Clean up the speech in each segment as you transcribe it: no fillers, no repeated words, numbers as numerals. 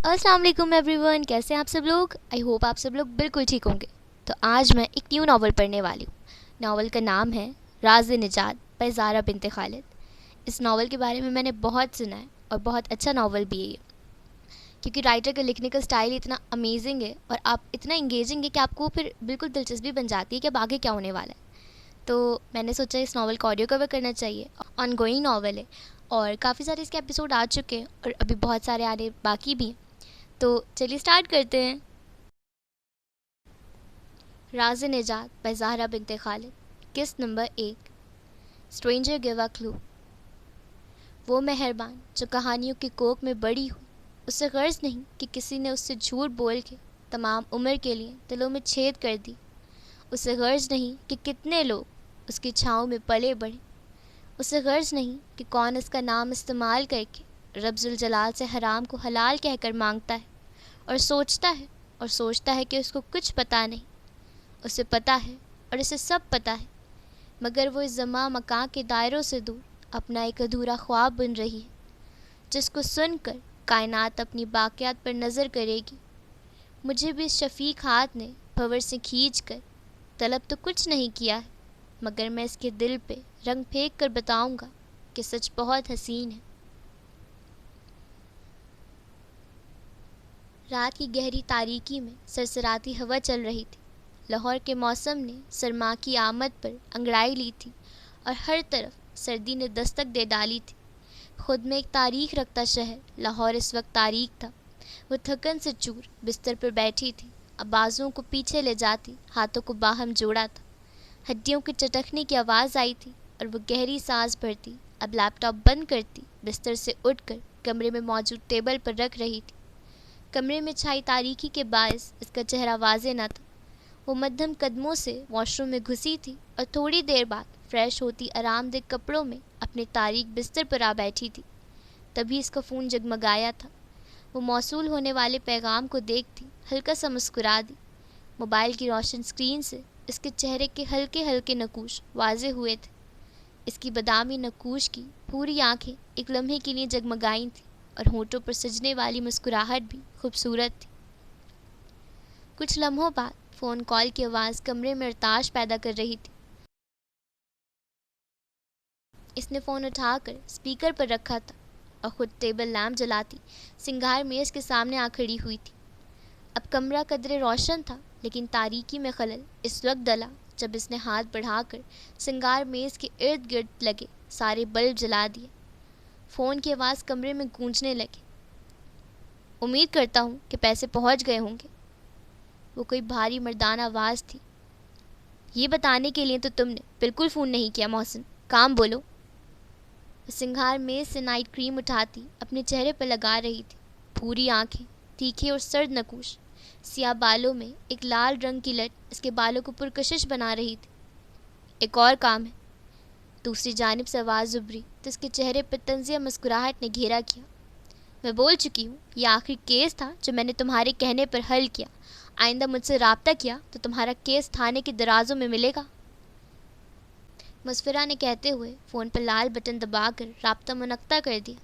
السلام علیکم every one, کیسے ہیں آپ سب لوگ؟ آئی ہوپ آپ سب لوگ بالکل ٹھیک ہوں گے۔ تو آج میں ایک نیو ناول پڑھنے والی ہوں۔ ناول کا نام ہے راز نجات بائی زارا بنت خالد۔ اس ناول کے بارے میں میں نے بہت سنا ہے اور بہت اچھا ناول بھی ہے یہ، کیونکہ رائٹر کا لکھنے کا اسٹائل اتنا امیزنگ ہے اور آپ اتنا انگیجنگ ہے کہ آپ کو پھر بالکل دلچسپی بن جاتی ہے کہ اب آگے کیا ہونے والا ہے۔ تو میں نے سوچا اس ناول کو آڈیو کور کرنا چاہیے۔ آن گوئنگ ناول ہے اور کافی سارے اس کے ایپیسوڈ آ چکے ہیں اور ابھی بہت سارے آنے باقی بھی ہیں۔ تو چلیے اسٹارٹ کرتے ہیں۔ راز نجات بائی زہرا بنت خالد۔ قسط نمبر 1، اسٹرینجر گیو اے کلو۔ وہ مہربان جو کہانیوں کی کوکھ میں بڑی ہوئی، اسے غرض نہیں کہ کسی نے اس سے جھوٹ بول کے تمام عمر کے لیے دلوں میں چھید کر دی۔ اسے غرض نہیں کہ کتنے لوگ اس کی چھاؤں میں پلے بڑھے۔ اسے غرض نہیں کہ کون اس کا نام استعمال کر کے رب ذوالجلال سے حرام کو حلال کہہ کر مانگتا ہے اور سوچتا ہے کہ اس کو کچھ پتہ نہیں۔ اسے پتہ ہے اور اسے سب پتہ ہے، مگر وہ اس زمان مکان کے دائروں سے دور اپنا ایک ادھورا خواب بن رہی ہے، جس کو سن کر کائنات اپنی باقیات پر نظر کرے گی۔ مجھے بھی اس شفیق ہاتھ نے بھور سے کھینچ کر طلب تو کچھ نہیں کیا ہے، مگر میں اس کے دل پہ رنگ پھینک کر بتاؤں گا کہ سچ بہت حسین ہے۔ رات کی گہری تاریکی میں سرسراتی ہوا چل رہی تھی۔ لاہور کے موسم نے سرما کی آمد پر انگڑائی لی تھی اور ہر طرف سردی نے دستک دے ڈالی تھی۔ خود میں ایک تاریخ رکھتا شہر لاہور اس وقت تاریک تھا۔ وہ تھکن سے چور بستر پر بیٹھی تھی، اب بازوؤں کو پیچھے لے جاتی ہاتھوں کو باہم جوڑا تھا۔ ہڈیوں کی چٹکنے کی آواز آئی تھی اور وہ گہری سانس بھرتی، اب لیپ ٹاپ بند کرتی بستر سے اٹھ کر کمرے میں موجود ٹیبل پر رکھ رہی تھی۔ کمرے میں چھائی تاریکی کے باعث اس کا چہرہ واضح نہ تھا۔ وہ مدھم قدموں سے واش روم میں گھسی تھی اور تھوڑی دیر بعد فریش ہوتی آرام دہ کپڑوں میں اپنے تاریک بستر پر آ بیٹھی تھی۔ تبھی اس کا فون جگمگایا تھا۔ وہ موصول ہونے والے پیغام کو دیکھتی ہلکا سا مسکرا دی۔ موبائل کی روشن اسکرین سے اس کے چہرے کے ہلکے ہلکے نقوش واضح ہوئے تھے۔ اس کی بادامی نقوش کی پوری آنکھیں ایک لمحے کے لیے جگمگائی تھیں اور ہونٹوں پر سجنے والی مسکراہٹ بھی خوبصورت تھی۔ کچھ لمحوں بعد فون کال کی آواز کمرے میں ارتعاش پیدا کر رہی تھی۔ اس نے فون اٹھا کر اسپیکر پر رکھا تھا اور خود ٹیبل لیمپ جلاتی سنگار میز کے سامنے آ کھڑی ہوئی تھی۔ اب کمرہ قدرے روشن تھا، لیکن تاریکی میں خلل اس وقت ڈلا جب اس نے ہاتھ بڑھا کر سنگار میز کے ارد گرد لگے سارے بلب جلا دیے۔ فون کی آواز کمرے میں گونجنے لگی۔ امید کرتا ہوں کہ پیسے پہنچ گئے ہوں گے۔ وہ کوئی بھاری مردانہ آواز تھی۔ یہ بتانے کے لیے تو تم نے بالکل فون نہیں کیا محسن، کام بولو۔ وہ سنگھار میز سے نائٹ کریم اٹھاتی اپنے چہرے پر لگا رہی تھی۔ پوری آنکھیں، تیکھے اور سرد نقوش، سیاہ بالوں میں ایک لال رنگ کی لٹ اس کے بالوں کو پرکشش بنا رہی تھی۔ ایک اور کام ہے، دوسری جانب سے آواز ابھری تو اس کے چہرے پر طنزیہ مسکراہٹ نے گھیرا کیا۔ میں بول چکی ہوں، یہ آخری کیس تھا جو میں نے تمہارے کہنے پر حل کیا۔ آئندہ مجھ سے رابطہ کیا تو تمہارا کیس تھانے کے درازوں میں ملے گا۔ مسفرہ نے کہتے ہوئے فون پر لال بٹن دبا کر رابطہ منقطع کر دیا۔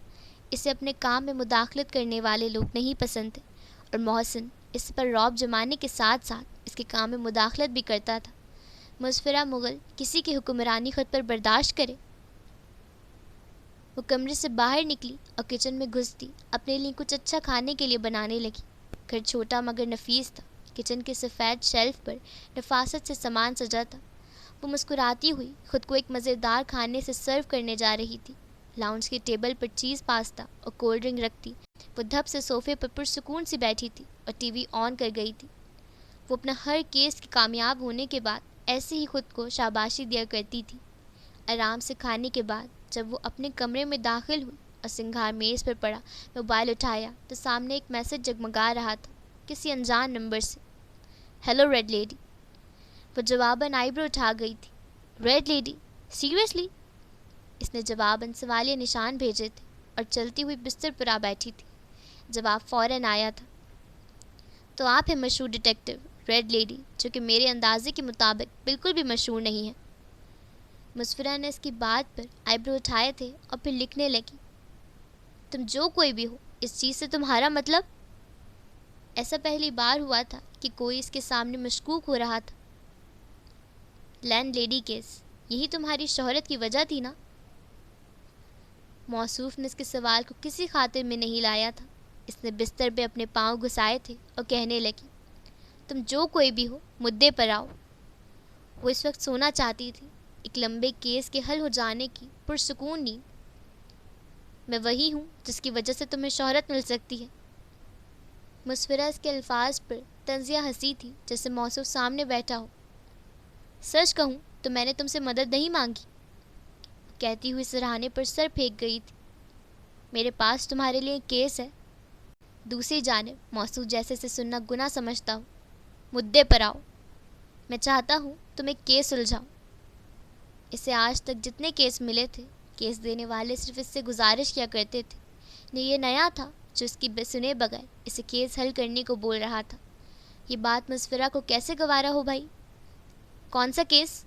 اسے اپنے کام میں مداخلت کرنے والے لوگ نہیں پسند تھے اور محسن اس پر رعب جمانے کے ساتھ ساتھ اس کے کام میں مداخلت بھی کرتا تھا۔ مسفرہ مغل کسی کی حکمرانی خود پر برداشت کرے؟ وہ کمرے سے باہر نکلی اور کچن میں گھستی اپنے لیے کچھ اچھا کھانے کے لیے بنانے لگی۔ گھر چھوٹا مگر نفیس تھا۔ کچن کے سفید شیلف پر نفاست سے سامان سجا تھا۔ وہ مسکراتی ہوئی خود کو ایک مزیدار کھانے سے سرو کرنے جا رہی تھی۔ لاؤنج کی ٹیبل پر چیز پاستا اور کولڈ ڈرنک رکھتی وہ دھپ سے صوفے پر پرسکون سی بیٹھی تھی اور ٹی وی آن کر گئی تھی۔ وہ اپنا ہر کیس کے کامیاب ہونے کے بعد ایسے ہی خود کو شاباشی دیا کرتی تھی۔ آرام سے کھانے کے بعد جب وہ اپنے کمرے میں داخل ہوئی اور سنگھار میز پر پڑا موبائل اٹھایا تو سامنے ایک میسج جگمگا رہا تھا، کسی انجان نمبر سے۔ Hello red lady. وہ جواباً آئی برو اٹھا گئی تھی۔ Red lady? سیریسلی؟ اس نے جواباً سوالیہ نشان بھیجے تھے اور چلتی ہوئی بستر پر آ بیٹھی تھی۔ جواب فوراً آیا تھا۔ تو آپ ہیں مشہور ڈیٹیکٹیو ریڈ لیڈی، جو کہ میرے اندازے کے مطابق بالکل بھی مشہور نہیں ہے۔ مسفرہ نے اس کی بات پر آئی برو اٹھائے تھے اور پھر لکھنے لگی۔ تم جو کوئی بھی ہو، اس چیز سے تمہارا مطلب؟ ایسا پہلی بار ہوا تھا کہ کوئی اس کے سامنے مشکوک ہو رہا تھا۔ لینڈ لیڈی کیس، یہی تمہاری شہرت کی وجہ تھی نا؟ موصوف نے اس کے سوال کو کسی خاطر میں نہیں لایا تھا۔ اس نے بستر پہ اپنے پاؤں گھسائے تھے اور کہنے لگی، تم جو کوئی بھی ہو مدعے پر آؤ۔ وہ اس وقت سونا چاہتی تھی، ایک لمبے کیس کے حل ہو جانے کی پرسکون نیند۔ میں وہی ہوں جس کی وجہ سے تمہیں شہرت مل سکتی ہے۔ مسفرہ اس کے الفاظ پر طنزیہ ہنسی تھی جیسے موصوف سامنے بیٹھا ہو۔ سچ کہوں تو میں نے تم سے مدد نہیں مانگی، کہتی ہوئی سرہانے پر سر پھینک گئی تھی۔ میرے پاس تمہارے لیے ایک کیس ہے۔ دوسری جانب موصوف جیسے سے سننا گناہ سمجھتا ہو۔ مدعے پر آؤ، میں چاہتا ہوں تم ایک کیس سلجھاؤ۔ اسے آج تک جتنے کیس ملے تھے، کیس دینے والے صرف اس سے گزارش کیا کرتے تھے، یہ نیا تھا جو اس کی سنے بغیر اسے کیس حل کرنے کو بول رہا تھا۔ یہ بات مسفرہ کو کیسے گوارا ہو بھائی؟ کون سا کیس؟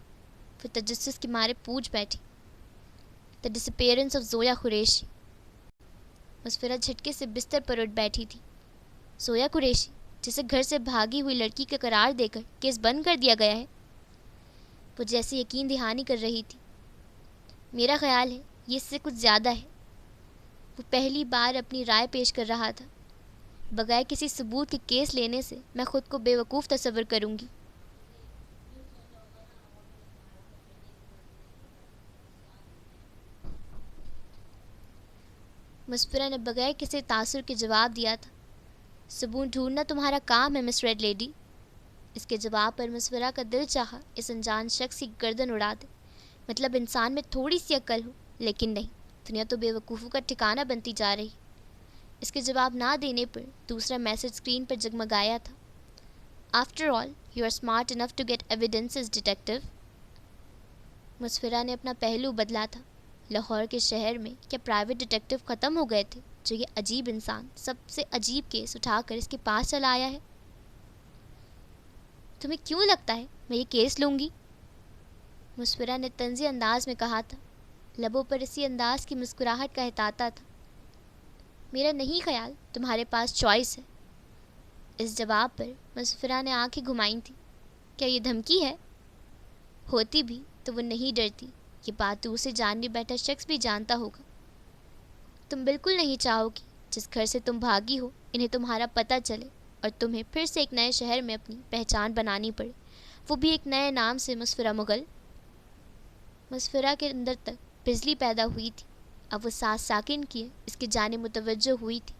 وہ تجسس کے مارے پوچھ بیٹھی۔ دا ڈس اپیئرنس آف زویا قریشی۔ مسفرہ جھٹکے سے بستر پر اٹھ بیٹھی تھی۔ زویا قریشی، جسے گھر سے بھاگی ہوئی لڑکی کا قرار دے کر کیس بند کر دیا گیا ہے؟ وہ جیسے یقین دہانی کر رہی تھی۔ میرا خیال ہے یہ اس سے کچھ زیادہ ہے۔ وہ پہلی بار اپنی رائے پیش کر رہا تھا۔ بغیر کسی ثبوت کے کیس لینے سے میں خود کو بے وقوف تصور کروں گی۔ مسفرہ نے بغیر کسی تاثر کے جواب دیا تھا، ثبوت ڈھونڈنا تمہارا کام ہے مس ریڈ لیڈی۔ اس کے جواب پر مسفرہ کا دل چاہا اس انجان شخص کی گردن اڑا دے، مطلب انسان میں تھوڑی سی عقل ہو، لیکن نہیں، دنیا تو بے وقوفوں کا ٹھکانہ بنتی جا رہی۔ اس کے جواب نہ دینے پر دوسرا میسج اسکرین پر جگمگایا تھا، after all you are smart enough to get evidences detective. مسفرہ نے اپنا پہلو بدلا تھا۔ لاہور کے شہر میں کیا پرائیویٹ ڈیٹیکٹیو ختم ہو گئے تھے جو یہ عجیب انسان سب سے عجیب کیس اٹھا کر اس کے پاس چلا آیا ہے؟ تمہیں کیوں لگتا ہے میں یہ کیس لوں گی؟ مسفرہ نے طنزی انداز میں کہا تھا، لبوں پر اسی انداز کی مسکراہٹ کا احاطہ تھا۔ میرا نہیں خیال تمہارے پاس چوائس ہے۔ اس جواب پر مسفرہ نے آنکھیں گھمائیں تھیں۔ کیا یہ دھمکی ہے؟ ہوتی بھی تو وہ نہیں ڈرتی، یہ بات دوسری جانب بیٹھا شخص بھی جانتا ہوگا۔ تم بالکل نہیں چاہو گی جس گھر سے تم بھاگی ہو انہیں تمہارا پتہ چلے اور تمہیں پھر سے ایک نئے شہر میں اپنی پہچان بنانی پڑے، وہ بھی ایک نئے نام سے مسفرہ مغل۔ مسفرہ کے اندر تک بجلی پیدا ہوئی تھی، اب وہ سانس ساکن کیے اس کی جانب متوجہ ہوئی تھی۔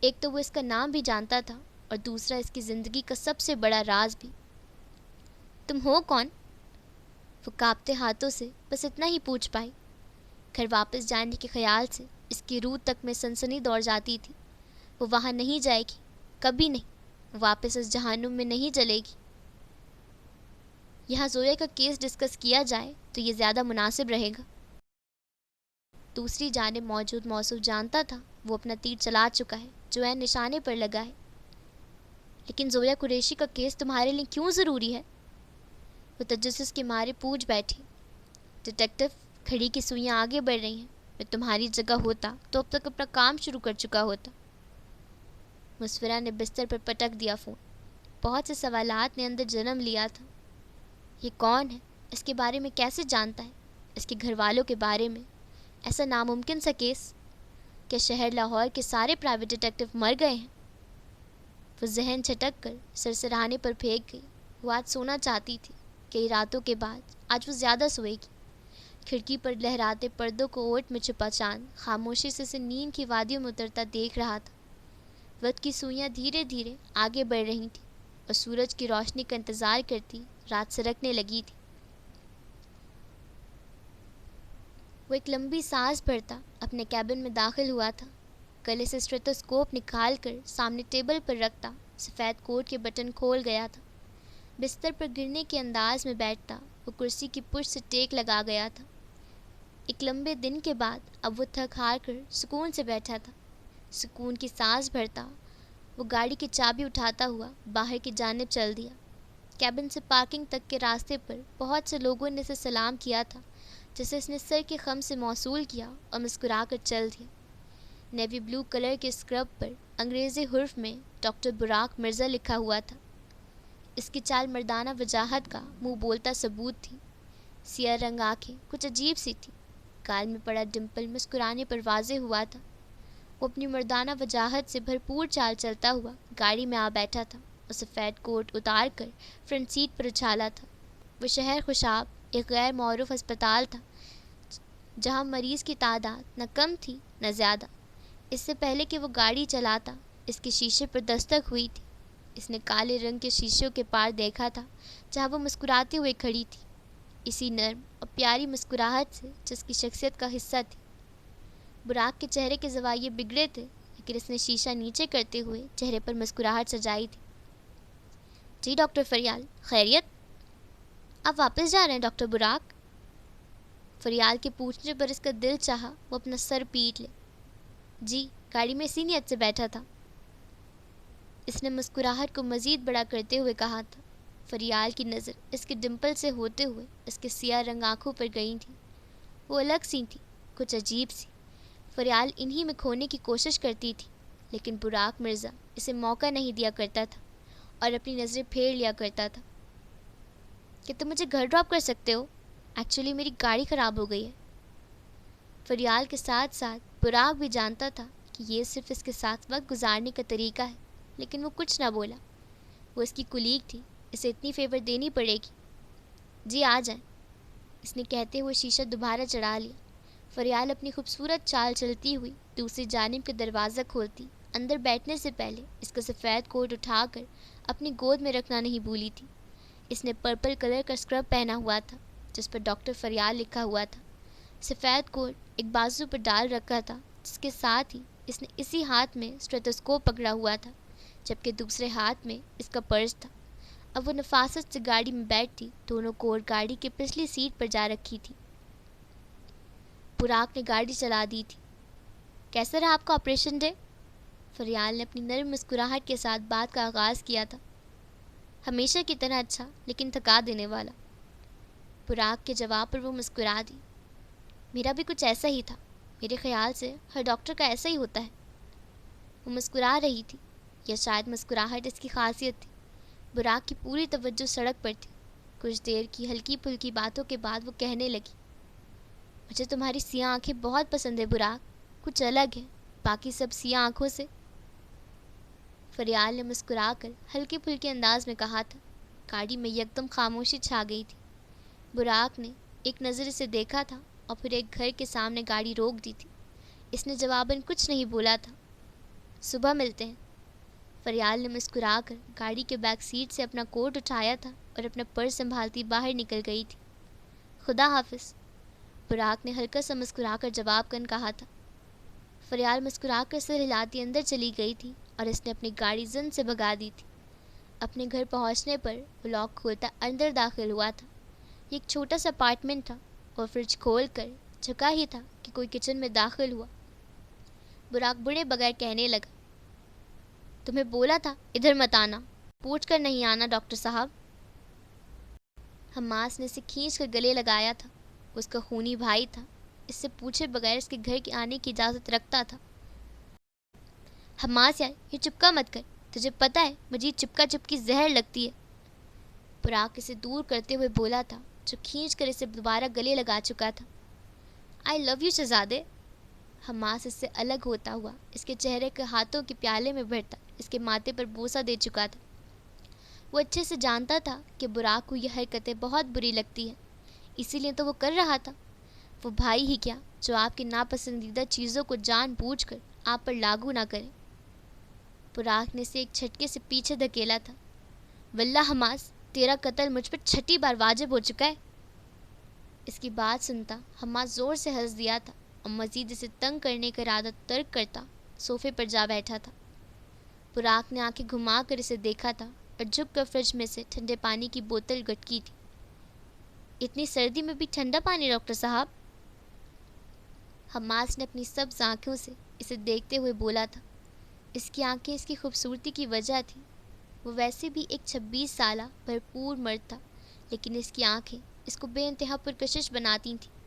ایک تو وہ اس کا نام بھی جانتا تھا اور دوسرا اس کی زندگی کا سب سے بڑا راز بھی۔ تم ہو کون؟ وہ کانپتے ہاتھوں سے بس اتنا ہی پوچھ پائی۔ گھر واپس جانے کے خیال سے اس کی روح تک میں سنسنی دوڑ جاتی تھی۔ وہ وہاں نہیں جائے گی، کبھی نہیں، واپس اس جہنم میں نہیں جلے گی۔ یہاں زویا کا کیس ڈسکس کیا جائے تو یہ زیادہ مناسب رہے گا۔ دوسری جانب موجود موصوف جانتا تھا وہ اپنا تیر چلا چکا ہے جو عین نشانے پر لگا ہے۔ لیکن زویا قریشی کا کیس تمہارے لیے کیوں ضروری ہے؟ وہ تجسس کے مارے پوچھ بیٹھی۔ ڈیٹیکٹیو، گھڑی کی سوئیاں آگے بڑھ رہی ہیں، میں تمہاری جگہ ہوتا تو اب تک اپنا کام شروع کر چکا ہوتا۔ مسفرہ نے بستر پر پٹک دیا فون۔ بہت سے سوالات نے اندر جنم لیا تھا۔ یہ کون ہے؟ اس کے بارے میں کیسے جانتا ہے؟ اس کے گھر والوں کے بارے میں؟ ایسا ناممکن سا کیس؟ کیا شہر لاہور کے سارے پرائیویٹ ڈیٹیکٹیو مر گئے ہیں؟ وہ ذہن چھٹک کر سرسرانے پر پھینک گئی۔ وہ آج سونا چاہتی تھی، کئی راتوں کے بعد آج وہ زیادہ سوئے گی۔ کھڑکی پر لہراتے پردوں کو اوٹ میں چھپا چاند خاموشی سے اسے نیند کی وادیوں میں اترتا دیکھ رہا تھا۔ وقت کی سوئیاں دھیرے دھیرے آگے بڑھ رہی تھیں اور سورج کی روشنی کا انتظار کرتی رات سرکنے لگی تھی۔ وہ ایک لمبی سانس بھرتا اپنے کیبن میں داخل ہوا تھا۔ گلے سے اسٹیتھوسکوپ نکال کر سامنے ٹیبل پر رکھتا سفید کوٹ کے بٹن کھول گیا تھا۔ بستر پر گرنے کے انداز میں بیٹھتا وہ کرسی کی پشت سے ٹیک لگا گیا تھا۔ ایک لمبے دن کے بعد اب وہ تھک ہار کر سکون سے بیٹھا تھا۔ سکون کی سانس بھرتا وہ گاڑی کی چابی اٹھاتا ہوا باہر کی جانب چل دیا۔ کیبن سے پارکنگ تک کے راستے پر بہت سے لوگوں نے اسے سلام کیا تھا، جسے اس نے سر کے خم سے موصول کیا اور مسکرا کر چل دیا۔ نیوی بلو کلر کے اسکرب پر انگریزی حرف میں ڈاکٹر براق مرزا لکھا ہوا تھا۔ اس کی چال مردانہ وجاہت کا منہ بولتا ثبوت تھی۔ سیاہ رنگ آنکھیں کچھ عجیب سی تھی، گال میں پڑا ڈمپل مسکرانے پر واضح ہوا تھا۔ وہ اپنی مردانہ وجاہت سے بھرپور چال چلتا ہوا گاڑی میں آ بیٹھا تھا اور سفید کوٹ اتار کر فرنٹ سیٹ پر اچھالا تھا۔ وہ شہر خوشاب ایک غیر معروف ہسپتال تھا جہاں مریض کی تعداد نہ کم تھی نہ زیادہ۔ اس سے پہلے کہ وہ گاڑی چلاتا اس کے شیشے پر دستک ہوئی تھی۔ اس نے کالے رنگ کے شیشوں کے پار دیکھا تھا جہاں وہ مسکراتے ہوئے کھڑی تھی، اسی نرم اور پیاری مسکراہٹ سے جس کی شخصیت کا حصہ تھی۔ براق کے چہرے کے زوائے بگڑے تھے، لیکن اس نے شیشہ نیچے کرتے ہوئے چہرے پر مسکراہٹ سجائی تھی۔ جی ڈاکٹر فریال، خیریت؟ آپ واپس جا رہے ہیں ڈاکٹر براق؟ فریال کے پوچھنے پر اس کا دل چاہا وہ اپنا سر پیٹ لے۔ جی، گاڑی میں اسی نیت سے بیٹھا تھا، اس نے مسکراہٹ کو مزید بڑا کرتے ہوئے کہا تھا۔ فریال کی نظر اس کے ڈمپل سے ہوتے ہوئے اس کے سیاہ رنگ آنکھوں پر گئی تھی۔ وہ الگ سی تھی، کچھ عجیب سی۔ فریال انہی میں کھونے کی کوشش کرتی تھی، لیکن براق مرزا اسے موقع نہیں دیا کرتا تھا اور اپنی نظریں پھیر لیا کرتا تھا۔ کہ تم مجھے گھر ڈراپ کر سکتے ہو؟ ایکچولی میری گاڑی خراب ہو گئی ہے۔ فریال کے ساتھ ساتھ براق بھی جانتا تھا کہ یہ صرف اس کے ساتھ وقت گزارنے کا طریقہ ہے، لیکن وہ کچھ نہ بولا۔ وہ اس کی کولیگ تھی، اسے اتنی فیور دینی پڑے گی۔ جی آ جائیں، اس نے کہتے ہوئے شیشہ دوبارہ چڑھا لیا۔ فریال اپنی خوبصورت چال چلتی ہوئی دوسری جانب کا دروازہ کھولتی اندر بیٹھنے سے پہلے اس کا سفید کوٹ اٹھا کر اپنی گود میں رکھنا نہیں بھولی تھی۔ اس نے پرپل کلر کا اسکرب پہنا ہوا تھا جس پر ڈاکٹر فریال لکھا ہوا تھا۔ سفید کوٹ ایک بازو پر ڈال رکھا تھا، جس کے ساتھ ہی اس نے اسی ہاتھ میں اسٹیتھوسکوپ پکڑا ہوا تھا، جبکہ دوسرے ہاتھ میں اس کا پرس تھا۔ اب وہ نفاست سے گاڑی میں بیٹھتی دونوں کوٹ گاڑی کی پچھلی سیٹ پر جا رکھی تھی۔ براق نے گاڑی چلا دی تھی۔ کیسا رہا آپ کا آپریشن ڈے؟ فریال نے اپنی نرم مسکراہٹ کے ساتھ بات کا آغاز کیا تھا۔ ہمیشہ کی طرح اچھا، لیکن تھکا دینے والا۔ براق کے جواب پر وہ مسکرا دی۔ میرا بھی کچھ ایسا ہی تھا، میرے خیال سے ہر ڈاکٹر کا ایسا ہی ہوتا ہے۔ وہ مسکرا رہی تھی، یا شاید مسکراہٹ اس کی خاصیت تھی۔ براق کی پوری توجہ سڑک پر تھی۔ کچھ دیر کی ہلکی پھلکی باتوں کے بعد وہ کہنے لگی، مجھے تمہاری سیاہ آنکھیں بہت پسند ہے براق، کچھ الگ ہے باقی سب سیاہ آنکھوں سے۔ فریال نے مسکرا کر ہلکے پھلکے انداز میں کہا تھا۔ گاڑی میں یکدم خاموشی چھا گئی تھی۔ براق نے ایک نظر اسے دیکھا تھا اور پھر ایک گھر کے سامنے گاڑی روک دی تھی۔ اس نے جواباً کچھ نہیں بولا تھا۔ صبح ملتے ہیں۔ فریال نے مسکرا کر گاڑی کے بیک سیٹ سے اپنا کوٹ اٹھایا تھا اور اپنا پرس سنبھالتی باہر نکل گئی تھی۔ خدا حافظ، براق نے ہلکا سا مسکرا کر جواب کن کہا تھا۔ فریال مسکرا کر سر ہلاتی اندر چلی گئی تھی اور اس نے اپنی گاڑی زن سے بھگا دی تھی۔ اپنے گھر پہنچنے پر وہ لاک کھولتا اندر داخل ہوا تھا۔ یہ ایک چھوٹا سا اپارٹمنٹ تھا اور فریج کھول کر جھکا ہی تھا کہ کوئی کچن میں داخل ہوا۔ براق بڑے بغیر کہنے لگا، تمہیں بولا تھا ادھر مت آنا، پوچھ کر نہیں آنا ڈاکٹر صاحب۔ حماس نے اسے کھینچ کر گلے لگایا تھا۔ اس کا خونی بھائی تھا، اس سے پوچھے بغیر اس کے گھر کے آنے کی اجازت رکھتا تھا۔ حماس یار، یہ چپکا مت کر، تجھے پتہ ہے مجھے یہ چپکا چپکی زہر لگتی ہے۔ براق اسے دور کرتے ہوئے بولا تھا، جو کھینچ کر اسے دوبارہ گلے لگا چکا تھا۔ آئی لو یو شہزادے۔ حماس اس سے الگ ہوتا ہوا اس کے چہرے کے ہاتھوں کے پیالے میں بھرتا اس کے ماتھے پر بوسہ دے چکا تھا۔ وہ اچھے سے جانتا تھا کہ براق کو یہ حرکتیں بہت بری لگتی ہیں، اسی لیے تو وہ کر رہا تھا۔ وہ بھائی ہی کیا جو آپ کی ناپسندیدہ چیزوں کو جان بوجھ کر آپ پر لاگو نہ کرے۔ براق نے اسے ایک جھٹکے سے پیچھے دھکیلا تھا۔ واللہ حماس، تیرا قتل مجھ پر 6 بار واجب ہو چکا ہے۔ اس کی بات سنتا حماس زور سے ہنس دیا تھا اور مزید اسے تنگ کرنے کا ارادہ ترک کرتا صوفے پر جا بیٹھا تھا۔ براق نے آنکھیں گھما کر اسے دیکھا تھا اور جھک کر فریج میں سے ٹھنڈے پانی کی بوتل گٹکی تھی۔ اتنی سردی میں بھی ٹھنڈا پانی ڈاکٹر صاحب؟ حماس نے اپنی سبز آنکھوں سے اسے دیکھتے ہوئے بولا تھا۔ اس کی آنکھیں اس کی خوبصورتی کی وجہ تھی۔ وہ ویسے بھی ایک 26 سالہ بھرپور مرد تھا، لیکن اس کی آنکھیں اس کو بے انتہا پرکشش بناتی تھیں۔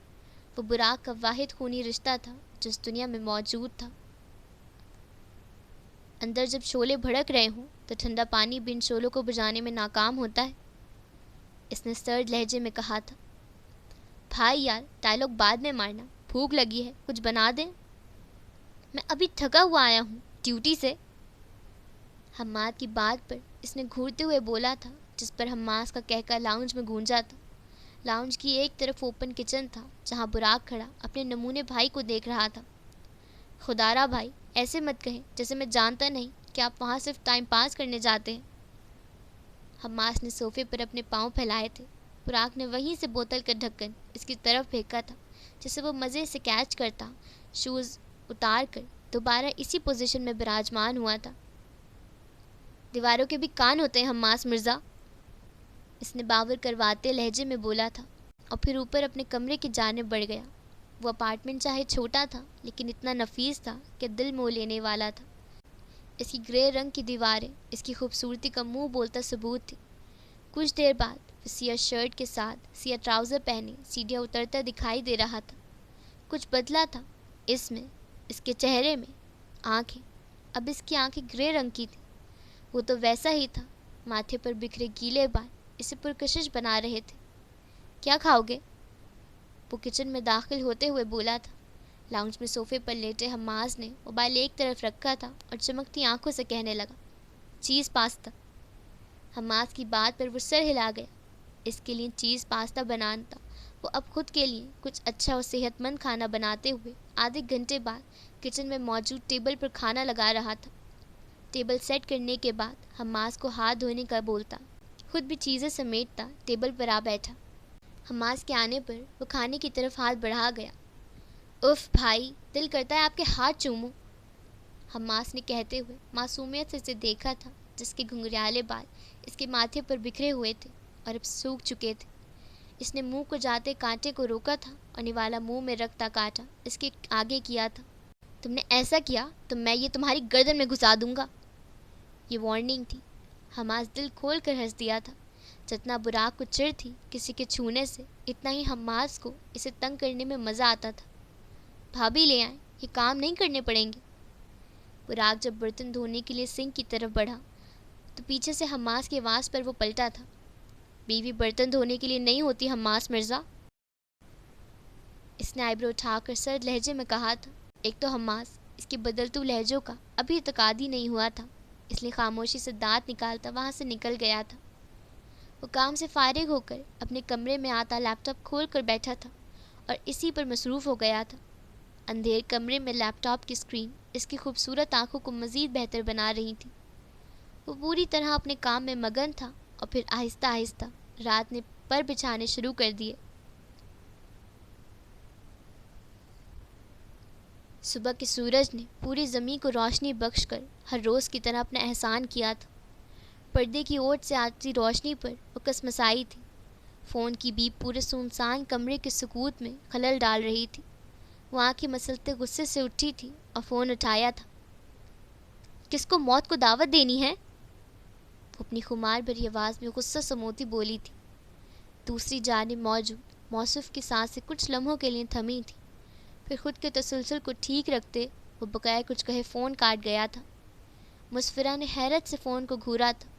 وہ براق کا واحد خونی رشتہ تھا جو اس دنیا میں موجود تھا۔ اندر جب شعلے بھڑک رہے ہوں تو ٹھنڈا پانی بھی ان شعلوں کو بجھانے میں ناکام ہوتا ہے، اس نے سرد لہجے میں کہا تھا۔ بھائی یار، ڈائلاگ بعد میں مارنا، بھوک لگی ہے، کچھ بنا دیں؟ میں ابھی تھکا ہوا آیا ہوں ڈیوٹی سے۔ حماد کی بات پر اس نے گھورتے ہوئے بولا تھا، جس پر حماس کا کہکا لاؤنج میں گونجا تھا۔ لاؤنج کی ایک طرف اوپن کچن تھا جہاں براق کھڑا اپنے نمونے بھائی کو دیکھ رہا تھا۔ خدارا بھائی، ایسے مت کہیں جیسے میں جانتا نہیں کہ آپ وہاں صرف ٹائم پاس کرنے جاتے ہیں۔ حماس نے صوفے پر اپنے پاؤں پھیلائے تھے۔ براق نے وہیں سے بوتل کا ڈھکن اس کی طرف پھینکا تھا جسے وہ مزے سے کیچ کرتا، شوز اتار کر دوبارہ اسی پوزیشن میں براجمان ہوا تھا۔ دیواروں کے بھی کان ہوتے ہیں حماس مرزا، اس نے باور کرواتے لہجے میں بولا تھا، اور پھر اوپر اپنے کمرے کی جانب بڑھ گیا۔ وہ اپارٹمنٹ چاہے چھوٹا تھا لیکن اتنا نفیس تھا کہ دل مو لینے والا تھا۔ اس کی گرے رنگ کی دیواریں اس کی خوبصورتی کا منہ بولتا ثبوت تھی۔ کچھ دیر بعد وہ سیاہ شرٹ کے ساتھ سیاہ ٹراؤزر پہنے سیڑھیاں اترتا دکھائی دے رہا تھا۔ کچھ بدلا تھا اس میں، اس کے چہرے میں۔ آنکھیں، اب اس کی آنکھیں گرے رنگ کی تھیں۔ وہ تو ویسا ہی تھا، ماتھے پر بکھرے گیلے بال اسے پرکشش بنا رہے تھے۔ کیا کھاؤ گے؟ وہ کچن میں داخل ہوتے ہوئے بولا تھا۔ لاؤنج میں صوفے پر لیٹے حماس نے موبائل ایک طرف رکھا تھا اور چمکتی آنکھوں سے کہنے لگا، چیز پاستا۔ حماس کی بات پر وہ سر ہلا گیا۔ اس کے لیے چیز پاستا بنانا تھا۔ وہ اب خود کے لیے کچھ اچھا اور صحت مند کھانا بناتے ہوئے آدھے گھنٹے بعد کچن میں موجود ٹیبل پر کھانا لگا رہا تھا۔ ٹیبل سیٹ کرنے کے بعد حماس کو ہاتھ دھونے کا بولتا، خود بھی چیزیں سمیٹتا ٹیبل پر آ بیٹھا۔ حماس کے آنے پر وہ کھانے کی طرف ہاتھ بڑھا گیا۔ اف بھائی، دل کرتا ہے آپ کے ہاتھ چوموں، حماس نے کہتے ہوئے معصومیت سے اسے دیکھا تھا، جس کے گھنگریالے بال اس کے ماتھے پر بکھرے ہوئے تھے اور اب سوکھ چکے تھے۔ اس نے منہ کو جاتے کانٹے کو روکا تھا اور نوالا منہ میں رکھتا کانٹا اس کے آگے کیا تھا۔ تم نے ایسا کیا تو میں یہ تمہاری گردن میں گھسا دوں گا۔ یہ وارننگ تھی۔ حماس دل کھول کر ہنس دیا تھا۔ جتنا براق کو چڑ تھی کسی کے چھونے سے، اتنا ہی حماس کو اسے تنگ کرنے میں مزہ آتا تھا۔ بھابھی لے آئیں، یہ کام نہیں کرنے پڑیں گے۔ براق جب برتن دھونے کے لیے سنک کی طرف بڑھا تو پیچھے سے حماس کی آواز پر وہ پلٹا تھا۔ بیوی برتن دھونے کے لیے نہیں ہوتی حماس مرزا، اس نے آئیبرو اٹھا کر سرد لہجے میں کہا تھا۔ ایک تو حماس اس کے بدلتو لہجوں کا ابھی تک عادی نہیں ہوا تھا، اس لیے خاموشی سے دانت نکالتا وہاں سے نکل گیا تھا۔ وہ کام سے فارغ ہو کر اپنے کمرے میں آتا لیپ ٹاپ کھول کر بیٹھا تھا اور اسی پر مصروف ہو گیا تھا۔ اندھیر کمرے میں لیپ ٹاپ کی اسکرین اس کی خوبصورت آنکھوں کو مزید بہتر بنا رہی تھی۔ وہ پوری طرح اپنے کام میں مگن تھا اور پھر آہستہ آہستہ رات نے پر بچھانے شروع کر دیے۔ صبح کے سورج نے پوری زمین کو روشنی بخش کر ہر روز کی طرح اپنا احسان کیا تھا۔ پردے کی اوٹ سے آتی روشنی پر وہ کسمسائی تھی۔ فون کی بیپ پورے سنسان کمرے کے سکوت میں خلل ڈال رہی تھی۔ وہ آنکھیں مسلتے غصے سے اٹھی تھی اور فون اٹھایا تھا۔ کس کو موت کو دعوت دینی ہے؟ وہ اپنی خمار بھری آواز میں غصہ سموتی بولی تھی۔ دوسری جانب موجود موصف کی سانسیں کچھ لمحوں کے لیے تھمی تھی، پھر خود کے تسلسل کو ٹھیک رکھتے وہ بغیر کچھ کہے فون کاٹ گیا تھا۔ مسفرہ نے حیرت سے فون کو گھورا تھا۔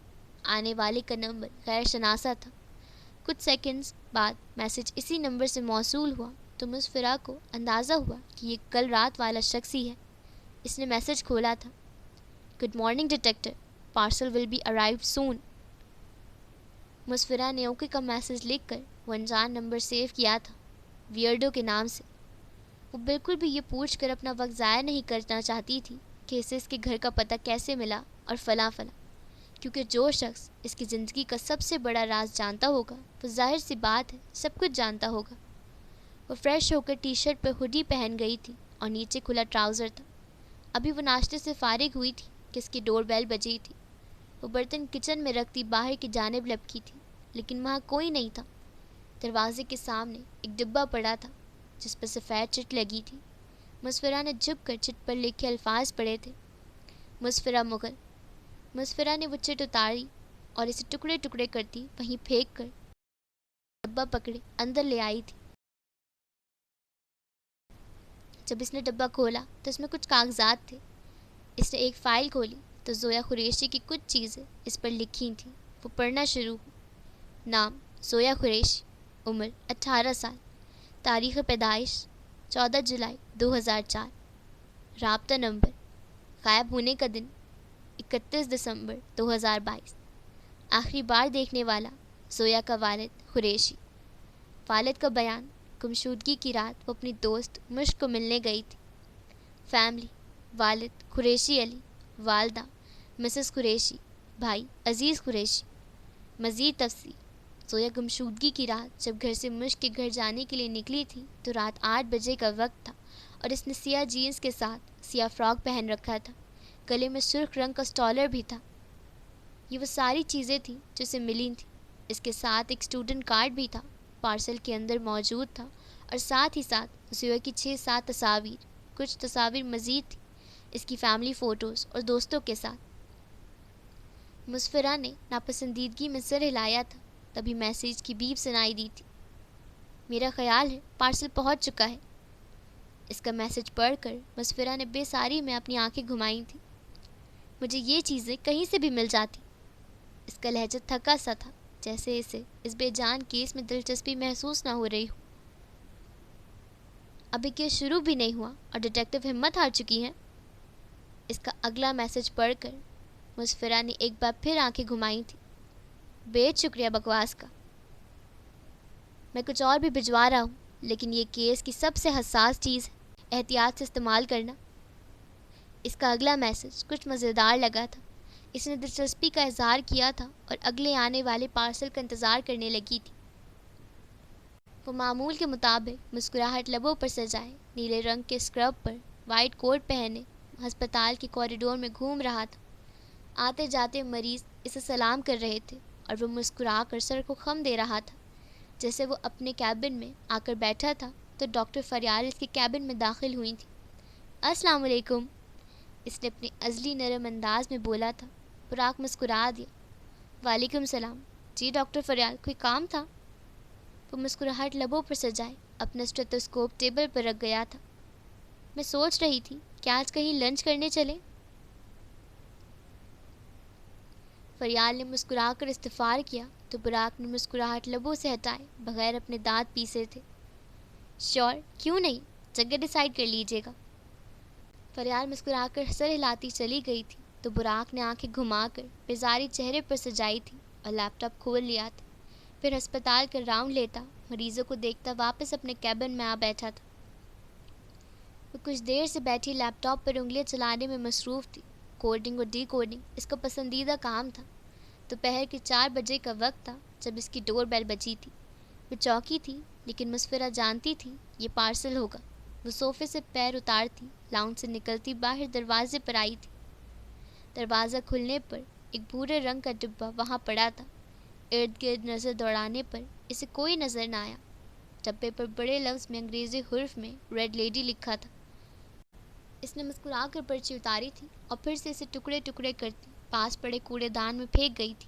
آنے والے کا نمبر غیر شناسا تھا۔ کچھ سیکنڈز بعد میسج اسی نمبر سے موصول ہوا تو مسفرہ کو اندازہ ہوا کہ یہ کل رات والا شخص ہی ہے۔ اس نے میسج کھولا تھا، good morning detector, parcel will be arrived soon. مسفرہ نے اوکے کا میسج لکھ کر وہ انجان نمبر سیو کیا تھا، ویئرڈو کے نام سے۔ وہ بالکل بھی یہ پوچھ کر اپنا وقت ضائع نہیں کرنا چاہتی تھی کہ اسے اس کے گھر کا پتہ کیسے ملا اور فلاں فلاں، کیونکہ جو شخص اس کی زندگی کا سب سے بڑا راز جانتا ہوگا وہ ظاہر سی بات ہے سب کچھ جانتا ہوگا۔ وہ فریش ہو کر ٹی شرٹ پہ ہوڈی پہن گئی تھی اور نیچے کھلا ٹراؤزر تھا۔ ابھی وہ ناشتے سے فارغ ہوئی تھی کہ اس کی ڈور بیل بجی تھی۔ وہ برتن کچن میں رکھتی باہر کی جانب لپکی تھی، لیکن وہاں کوئی نہیں تھا۔ دروازے کے سامنے ایک ڈبہ پڑا تھا جس پر سفید چٹ لگی تھی۔ مسفرہ نے جھک کر چٹ پر لکھے الفاظ پڑھے تھے، مسفرہ مغل۔ مسفرہ نے وہ چٹ اتاری اور اسے ٹکڑے ٹکڑے کرتی وہیں پھینک کر ڈبہ پکڑے اندر لے آئی تھی۔ جب اس نے ڈبہ کھولا تو اس میں کچھ کاغذات تھے۔ اس نے ایک فائل کھولی تو زویا قریشی کی کچھ چیزیں اس پر لکھی تھیں. وہ پڑھنا شروع ہوئی. نام زویا قریشی. عمر 18 سال. تاریخ پیدائش 14 جولائی 2004. رابطہ نمبر. غائب ہونے کا دن 31 دسمبر 2022. آخری بار دیکھنے والا زویا کا والد قریشی. والد کا بیان. گمشدگی کی رات وہ اپنی دوست مشک کو ملنے گئی تھی. فیملی. والد قریشی علی. والدہ مسز قریشی. بھائی عزیز قریشی. مزید تفصیل. زویا گمشدگی کی رات جب گھر سے مشک کے گھر جانے کے لیے نکلی تھی تو رات 8 بجے کا وقت تھا اور اس نے سیاہ جینس کے ساتھ سیاہ فراک پہن رکھا تھا. گلے میں سرخ رنگ کا سٹالر بھی تھا. یہ وہ ساری چیزیں تھیں جو اسے ملی تھیں. اس کے ساتھ ایک اسٹوڈنٹ کارڈ بھی تھا پارسل کے اندر موجود تھا اور ساتھ ہی ساتھ زویا کی 6-7 تصاویر. کچھ تصاویر مزید تھیں اس کی فیملی فوٹوز اور دوستوں کے ساتھ. مسفرہ نے ناپسندیدگی میں سر ہلایا تھا تبھی میسیج کی بیپ سنائی دی تھی. میرا خیال ہے پارسل پہنچ چکا ہے. اس کا میسیج پڑھ کر مسفرہ نے بے ساری میں اپنی آنکھیں گھمائی تھیں. مجھے یہ چیزیں کہیں سے بھی مل جاتی. اس کا لہجہ تھکا سا تھا جیسے اسے اس بے جان کیس میں دلچسپی محسوس نہ ہو رہی ہو. ابھی کیس شروع بھی نہیں ہوا اور ڈیٹیکٹیو ہمت ہار چکی ہیں. اس کا اگلا میسیج پڑھ کر مسفرہ نے ایک بار پھر آنکھیں گھمائی تھیں. بے شکریہ بکواس کا. میں کچھ اور بھی بھجوا رہا ہوں لیکن یہ کیس کی سب سے حساس چیز ہے. احتیاط سے استعمال کرنا. اس کا اگلا میسیج کچھ مزیدار لگا تھا. اس نے دلچسپی کا اظہار کیا تھا اور اگلے آنے والے پارسل کا انتظار کرنے لگی تھی. وہ معمول کے مطابق مسکراہٹ لبوں پر سجائے نیلے رنگ کے اسکرب پر وائٹ کوٹ پہنے ہسپتال کے کوریڈور میں گھوم رہا تھا. آتے جاتے مریض اسے سلام کر رہے تھے اور وہ مسکرا کر سر کو خم دے رہا تھا. جیسے وہ اپنے کیبن میں آ کر بیٹھا تھا تو ڈاکٹر فریال اس کے کیبن میں داخل ہوئی تھی. السلام علیکم. اس نے اپنے ازلی نرم انداز میں بولا تھا. براق مسکرا دیا. وعلیکم السلام. جی ڈاکٹر فریال کوئی کام تھا؟ وہ مسکراہٹ لبوں پر سجائے اپنا اسٹیتھوسکوپ ٹیبل پر رکھ گیا تھا. میں سوچ رہی تھی کہ آج کہیں لنچ کرنے چلیں. فریال نے مسکرا کر استفار کیا تو براق نے مسکراہٹ لبوں سے ہٹائے بغیر اپنے دانت پیسے تھے. شور کیوں نہیں, جگہ ڈیسائیڈ کر لیجیے گا. فریال مسکرا کر سر ہلاتی چلی گئی تھی تو براق نے آنکھیں گھما کر بیزاری چہرے پر سجائی تھی اور لیپ ٹاپ کھول لیا تھا. پھر ہسپتال کا راؤنڈ لیتا مریضوں کو دیکھتا واپس اپنے کیبن میں آ بیٹھا تھا. وہ کچھ دیر سے بیٹھی لیپ ٹاپ پر انگلیاں چلانے میں مصروف تھی. کوڈنگ اور ڈی کوڈنگ اس کا پسندیدہ کام تھا. دوپہر کے 4 بجے کا وقت تھا جب اس کی ڈور بیل بجی تھی. وہ چوکی تھی لیکن مسفرہ جانتی تھی یہ پارسل ہوگا. وہ صوفے سے پیر اتارتی لاؤنج سے نکلتی باہر دروازے پر آئی تھی. دروازہ کھلنے پر ایک بھورے رنگ کا ڈبہ وہاں پڑا تھا. ارد گرد نظر دوڑانے پر اسے کوئی نظر نہ آیا. ڈبے پر بڑے لفظ میں انگریزی حرف میں ریڈ لیڈی لکھا تھا. اس نے مسکرا کر پرچی اتاری تھی اور پھر سے اسے ٹکڑے ٹکڑے کرتی پاس پڑے کوڑے دان میں پھینک گئی تھی.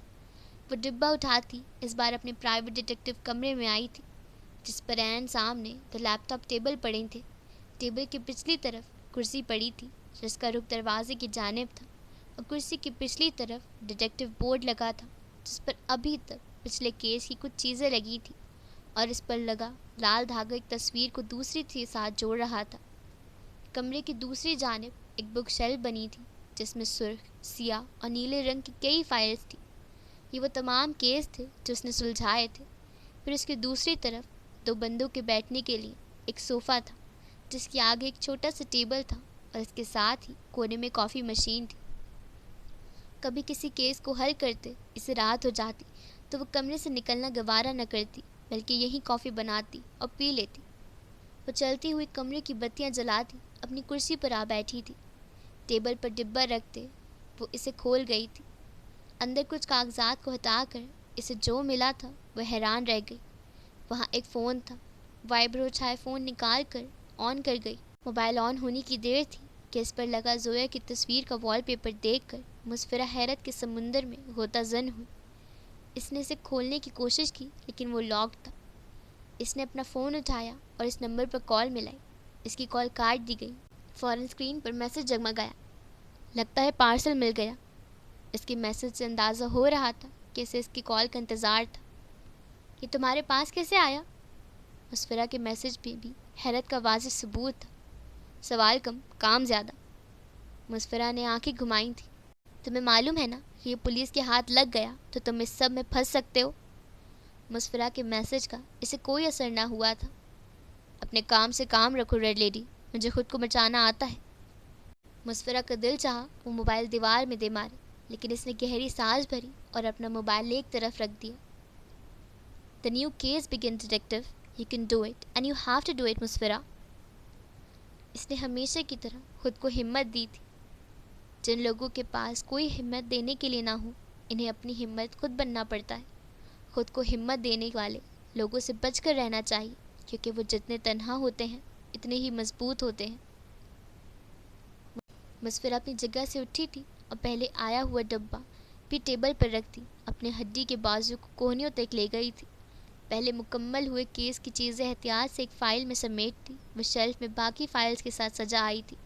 وہ ڈبہ اٹھاتی اس بار اپنے پرائیویٹ ڈیٹیکٹیو کمرے میں آئی تھی جس پر عین سامنے دو لیپ ٹاپ ٹیبل پڑے تھے. ٹیبل کی پچھلی طرف کرسی پڑی تھی جس کا رخ دروازے کی جانب تھا اور کرسی کی پچھلی طرف ڈیٹیکٹیو بورڈ لگا تھا جس پر ابھی تک پچھلے کیس کی کچھ چیزیں لگی تھیں اور اس پر لگا لال دھاگا ایک تصویر کو دوسری کے ساتھ جوڑ رہا تھا. کمرے کی دوسری جانب ایک بک شیلف بنی تھی جس میں سرخ, سیاہ اور نیلے رنگ کی کئی فائلز تھیں. یہ وہ تمام کیس تھے جو اس نے سلجھائے تھے. پھر اس کی دوسری طرف 2 بندوں کے بیٹھنے کے لیے ایک صوفہ تھا جس کے آگے ایک چھوٹا سا ٹیبل تھا اور اس کے ساتھ ہی کونے میں کافی مشین تھی. کبھی کسی کیس کو حل کرتے اسے رات ہو جاتی تو وہ کمرے سے نکلنا گوارا نہ کرتی بلکہ یہیں کافی بناتی اور پی لیتی. وہ چلتی ہوئی کمرے کی بتیاں جلاتی اپنی کرسی پر آ بیٹھی تھی. ٹیبل پر ڈبہ رکھتے وہ اسے کھول گئی تھی. اندر کچھ کاغذات کو ہٹا کر اسے جو ملا تھا وہ حیران رہ گئی. وہاں ایک فون تھا. وائبرو چھائے فون نکال کر آن کر گئی. موبائل آن ہونے کی دیر تھی کہ اس پر لگا زویا کی تصویر کا وال پیپر دیکھ کر مسفرہ حیرت کے سمندر میں غوطہ زن ہوئی. اس نے اسے کھولنے کی کوشش کی لیکن وہ لاکڈ تھا. اس نے اپنا فون اٹھایا اور اس نمبر پر کال ملائی. اس کی کال کاٹ دی گئی. فوراً اسکرین پر میسج جگمگایا. لگتا ہے پارسل مل گیا. اس کے میسج سے اندازہ ہو رہا تھا کہ اسے اس کی کال کا انتظار تھا۔ یہ تمہارے پاس کیسے آیا؟ مسفرہ کے میسج پہ بھی حیرت کا واضح ثبوت تھا۔ سوال کم کام زیادہ۔ مسفرہ نے آنکھیں گھمائی تھیں۔ تمہیں معلوم ہے نا کہ یہ پولیس کے ہاتھ لگ گیا تو تم اس سب میں پھنس سکتے ہو۔ مسفرہ کے میسج کا اسے کوئی اثر نہ ہوا تھا۔ اپنے کام سے کام رکھو ریڈ لیڈی، مجھے خود کو بچانا آتا ہے۔ مسفرہ کا دل چاہا وہ موبائل دیوار میں دے مارے، لیکن اس نے گہری سانس بھری اور اپنا موبائل ایک طرف رکھ دیا۔ The new case begins, detective. You can do it, and you have to do it, مسفرہ۔ اس نے ہمیشہ کی طرح خود کو ہمت دی تھی۔ جن لوگوں کے پاس کوئی ہمت دینے کے لیے نہ ہو، انہیں اپنی ہمت خود بننا پڑتا ہے۔ خود کو ہمت دینے والے لوگوں سے بچ کر رہنا چاہیے، کیونکہ وہ جتنے تنہا ہوتے ہیں اتنے ہی مضبوط ہوتے ہیں۔ مسفرہ اپنی جگہ سے اٹھی تھی اور پہلے آیا ہوا ڈبہ بھی ٹیبل پر رکھ دی اپنے ہڈی کے بازو کو کوہنیوں تک لے گئی تھی۔ پہلے مکمل ہوئے کیس کی چیزیں احتیاط سے ایک فائل میں سمیٹ دی۔ وہ شیلف میں باقی فائلز کے ساتھ سجا آئی تھی۔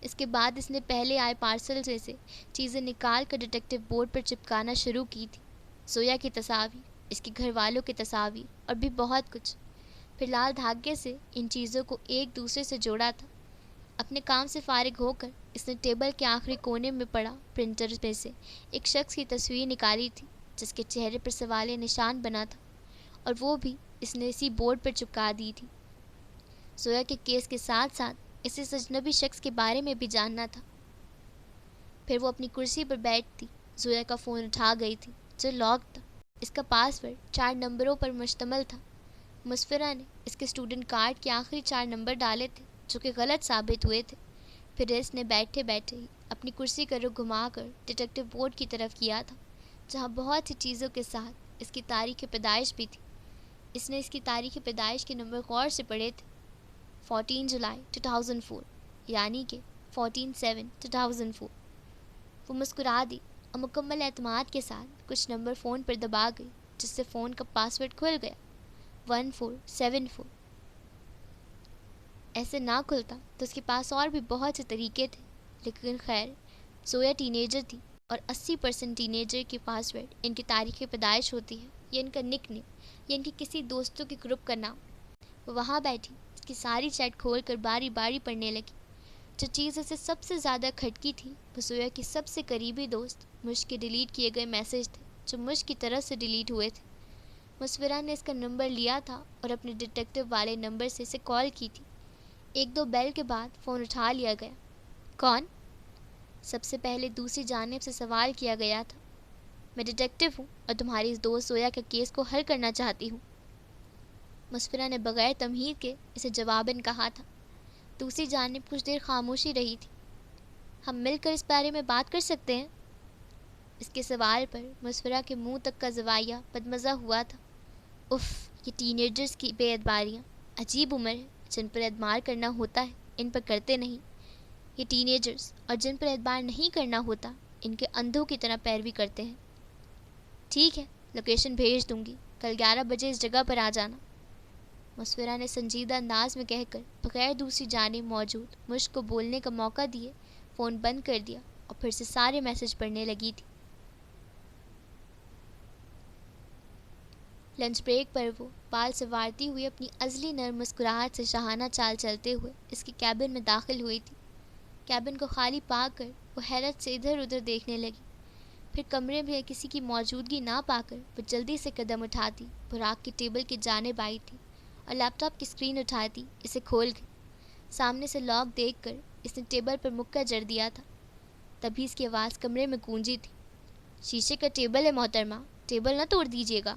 اس کے بعد اس نے پہلے آئے پارسل میں سے چیزیں نکال کر ڈیٹیکٹیو بورڈ پر چپکانا شروع کی تھی۔ زویا کی تصاویر، اس کے گھر والوں کی تصاویر اور بھی بہت کچھ۔ پھر لال دھاگے سے ان چیزوں کو ایک دوسرے سے جوڑا تھا۔ اپنے کام سے فارغ ہو کر اس نے ٹیبل کے آخری کونے میں پڑا پرنٹر میں سے ایک شخص کی تصویر نکالی تھی جس کے چہرے پر سوالیہ نشان بنا تھا، اور وہ بھی اس نے اسی بورڈ پر چپکا دی تھی۔ زویا کے کیس کے ساتھ ساتھ اسے اس اجنبی شخص کے بارے میں بھی جاننا تھا۔ پھر وہ اپنی کرسی پر بیٹھتی زویا کا فون اٹھا گئی تھی جو لاک تھا۔ اس کا پاس ورڈ 4 نمبروں پر مشتمل تھا۔ مسفرہ نے اس کے اسٹوڈنٹ کارڈ کے آخری 4 نمبر ڈالے تھے جو کہ غلط ثابت ہوئے تھے۔ پھر اس نے بیٹھے بیٹھے ہی اپنی کرسی کا رخ گھما کر ڈیٹیکٹیو بورڈ کی طرف کیا تھا، جہاں بہت سی چیزوں کے ساتھ اس کی تاریخ پیدائش بھی تھی۔ اس نے اس کی تاریخ پیدائش کے نمبر غور سے پڑھے تھے۔ 14 جولائی 2004، یعنی کہ 14/7/2004۔ وہ مسکرا دی اور مکمل اعتماد کے ساتھ کچھ نمبر فون پر دبا گئی، جس سے فون کا پاس ورڈ کھل گیا، 1474۔ ایسے نہ کھلتا تو اس کے پاس اور بھی بہت سے طریقے تھے، لیکن خیر زویا ٹین ایجر تھی اور 80% ٹین ایجر کے پاس ورڈ ان کی تاریخ پیدائش ہوتی ہے، یا ان کا نک نیم، یا ان کی کسی دوستوں کے گروپ کا نام۔ وہ وہاں بیٹھی اس کی ساری چیٹ کھول کر باری باری پڑھنے لگی۔ جو چیز اسے سب سے زیادہ کھٹکی تھی وہ زویا کی سب سے قریبی دوست مشک کے ڈیلیٹ کیے گئے میسج تھے جو مشک کی طرف سے ڈیلیٹ ہوئے تھے۔ مسفرہ نے اس کا نمبر لیا تھا اور اپنے ڈیٹیکٹیو والے نمبر سے اسے کال کی تھی۔ 1-2 بیل کے بعد فون اٹھا لیا گیا۔ کون؟ سب سے پہلے دوسری جانب سے سوال کیا گیا تھا۔ میں ڈیٹیکٹیو ہوں اور تمہاری اس دوست زویا کے کیس کو حل کرنا چاہتی ہوں۔ مسفرہ نے بغیر تمہید کے اسے جواباً کہا تھا۔ دوسری جانب کچھ دیر خاموشی رہی تھی۔ ہم مل کر اس بارے میں بات کر سکتے ہیں؟ اس کے سوال پر مسفرہ کے منہ تک کا زوایہ بدمزہ ہوا تھا۔ اف، یہ ٹین ایجرز کی بے اعتباریاں، عجیب عمر ہے جن پر اعتبار کرنا ہوتا ہے ان پر کرتے نہیں۔ یہ ٹین ایجرز اور جن پر اعتبار نہیں کرنا ہوتا ان کے اندھوں کی طرح پیروی کرتے ہیں۔ ٹھیک ہے، لوکیشن بھیج دوں گی، کل 11 بجے اس جگہ پر آ جانا، مسفرہ نے سنجیدہ انداز میں کہہ کر بغیر دوسری جانب موجود مشک کو بولنے کا موقع دیے فون بند کر دیا اور پھر سے سارے میسج پڑھنے لگی تھی۔ لنچ بریک پر وہ بال سنوارتی ہوئی اپنی ازلی نرم مسکراہٹ سے شاہانہ چال چلتے ہوئے اس کے کیبن میں داخل ہوئی تھی۔ کیبن کو خالی پا کر وہ حیرت سے ادھر ادھر دیکھنے لگی۔ پھر کمرے میں کسی کی موجودگی نہ پا کر وہ جلدی سے قدم اٹھاتی براق کی ٹیبل کی جانب آئی تھی اور لیپ ٹاپ کی اسکرین اٹھاتی اسے کھول گئی۔ سامنے سے لاک دیکھ کر اس نے ٹیبل پر مکہ جڑ دیا تھا۔ تبھی اس کی آواز کمرے میں گونجی تھی۔ شیشے کا ٹیبل ہے محترمہ، ٹیبل نہ توڑ دیجیے گا۔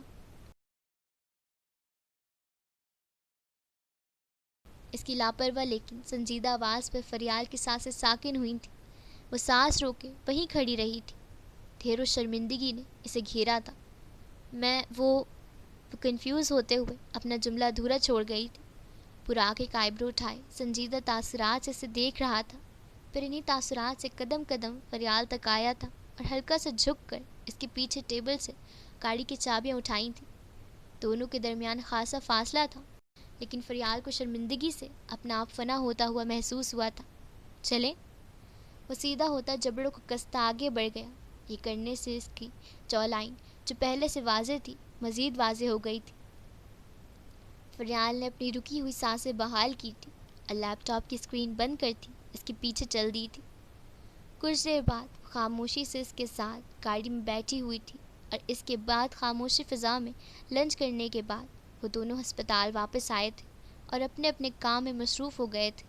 اس کی لاپرواہ لیکن سنجیدہ آواز پر فریال کی سانسیں ساکن ہوئی تھیں۔ وہ سانس روکے وہیں کھڑی رہی تھی۔ ڈھیر و شرمندگی نے اسے گھیرا تھا۔ وہ کنفیوز ہوتے ہوئے اپنا جملہ ادھورا چھوڑ گئی تھی۔ براق ایک آئیبرو اٹھائے سنجیدہ تاثرات سے اسے دیکھ رہا تھا، پھر انہی تاثرات سے قدم قدم فریال تک آیا تھا اور ہلکا سے جھک کر اس کے پیچھے ٹیبل سے گاڑی کی چابیاں اٹھائی تھیں۔ دونوں کے درمیان خاصا فاصلہ تھا، لیکن فریال کو شرمندگی سے اپنا آپ فنا ہوتا ہوا محسوس ہوا تھا۔ چلیں؟ وہ سیدھا ہوتا جبڑوں کو کستا آگے بڑھ گیا۔ یہ کرنے سے اس کی جو لائن جو پہلے سے واضح تھی مزید واضح ہو گئی تھی۔ فریال نے اپنی رکی ہوئی سانسیں بحال کی تھی اور لیپ ٹاپ کی اسکرین بند کرتی اس کے پیچھے چل دی تھی۔ کچھ دیر بعد خاموشی سے اس کے ساتھ گاڑی میں بیٹھی ہوئی تھی اور اس کے بعد خاموشی فضا میں لنچ کرنے کے بعد وہ دونوں ہسپتال واپس آئے تھے اور اپنے اپنے کام میں مصروف ہو گئے تھے۔